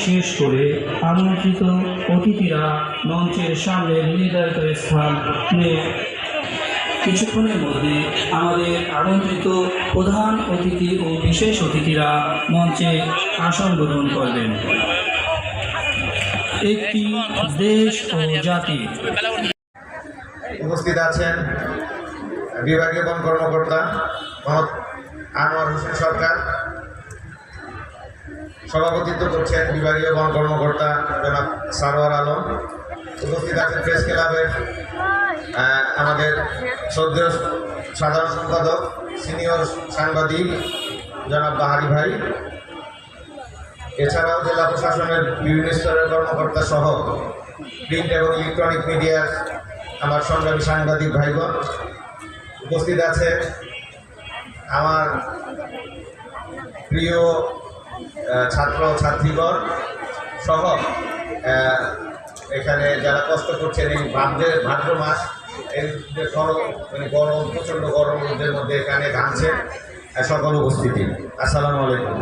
শেষ করে আমন্ত্রিত অতিথিরা মঞ্চের সামনে নির্ধারিত স্থান নিয়ে কিছুক্ষণের মধ্যে আমাদের আমন্ত্রিত প্রধান অতিথি ও বিশেষ অতিথিরা মঞ্চে আসন গ্রহণ করবেন। একটি দেশ ও জাতি। উপস্থিত আছেন বিভাগীয় বন কর্মকর্তা মোহাম্মদ আনোয়ার হোসেন সরকার, সভাপতিত্ব করছেন বিভাগীয় বন কর্মকর্তা জনাব সারোয়ার আলম। উপস্থিত আছেন প্রেস ক্লাবের আমাদের শ্রদ্ধেয় সাধারণ সম্পাদক সিনিয়র সাংবাদিক জনাব বাহারি ভাই, এছাড়াও জেলা প্রশাসনের বিভিন্ন স্তরের কর্মকর্তা সহ প্রিন্ট এবং ইলেকট্রনিক মিডিয়ার আমার সংগ্রামী সাংবাদিক ভাইগণ। উপস্থিত আছে আমার প্রিয় ছাত্র ছাত্রীগণ সহ এখানে যারা কষ্ট করছেন এই ভাদ্র মাস, এই যে গরম প্রচণ্ড গরমের মধ্যে এখানে ঘামছে সকল উপস্থিতি। আসসালামু আলাইকুম।